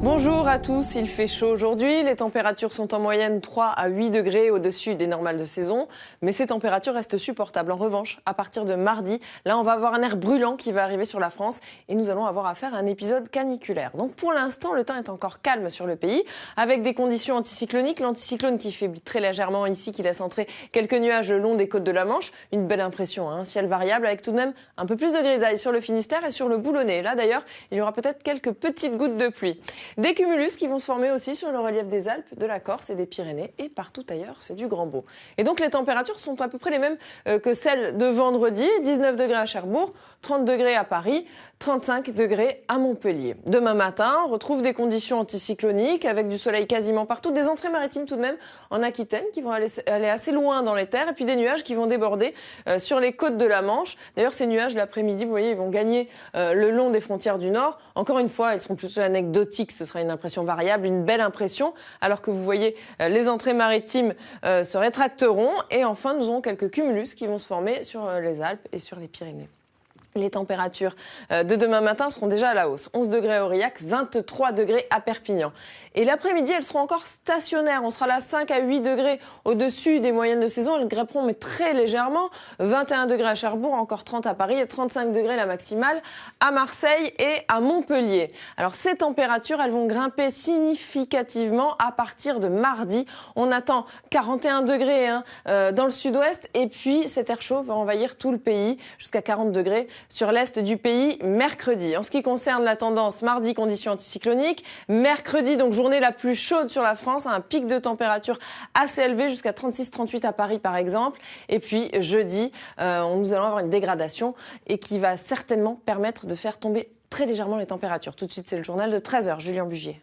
Bonjour à tous, il fait chaud aujourd'hui, les températures sont en moyenne 3 à 8 degrés au-dessus des normales de saison, mais ces températures restent supportables. En revanche, à partir de mardi, là on va avoir un air brûlant qui va arriver sur la France et nous allons avoir affaire à un épisode caniculaire. Donc pour l'instant, le temps est encore calme sur le pays, avec des conditions anticycloniques. L'anticyclone qui faiblit très légèrement ici, qui laisse entrer quelques nuages le long des côtes de la Manche. Une belle impression, un ciel variable avec tout de même un peu plus de grisaille sur le Finistère et sur le Boulonnais. Là d'ailleurs, il y aura peut-être quelques petites gouttes de pluie. Des cumulus qui vont se former aussi sur le relief des Alpes, de la Corse et des Pyrénées et partout ailleurs, c'est du grand beau. Et donc les températures sont à peu près les mêmes que celles de vendredi, 19 degrés à Cherbourg, 30 degrés à Paris, 35 degrés à Montpellier. Demain matin, on retrouve des conditions anticycloniques avec du soleil quasiment partout, des entrées maritimes tout de même en Aquitaine qui vont aller assez loin dans les terres et puis des nuages qui vont déborder sur les côtes de la Manche. D'ailleurs, ces nuages, l'après-midi, vous voyez, ils vont gagner le long des frontières du Nord. Encore une fois, ils seront plutôt anecdotiques, ce sera une impression variable, une belle impression, alors que vous voyez, les entrées maritimes se rétracteront et enfin, nous aurons quelques cumulus qui vont se former sur les Alpes et sur les Pyrénées. Les températures de demain matin seront déjà à la hausse. 11 degrés à Aurillac, 23 degrés à Perpignan. Et l'après-midi, elles seront encore stationnaires. On sera là 5 à 8 degrés au-dessus des moyennes de saison. Elles grimperont, mais très légèrement. 21 degrés à Cherbourg, encore 30 à Paris et 35 degrés la maximale à Marseille et à Montpellier. Alors, ces températures, elles vont grimper significativement à partir de mardi. On attend 41 degrés dans le sud-ouest. Et puis, cet air chaud va envahir tout le pays jusqu'à 40 degrés sur l'est du pays mercredi. En ce qui concerne la tendance, mardi, conditions anticycloniques. Mercredi, donc journée la plus chaude sur la France, un pic de température assez élevé jusqu'à 36-38 à Paris par exemple. Et puis jeudi, nous allons avoir une dégradation et qui va certainement permettre de faire tomber très légèrement les températures. Tout de suite, c'est le journal de 13h. Julien Bugier.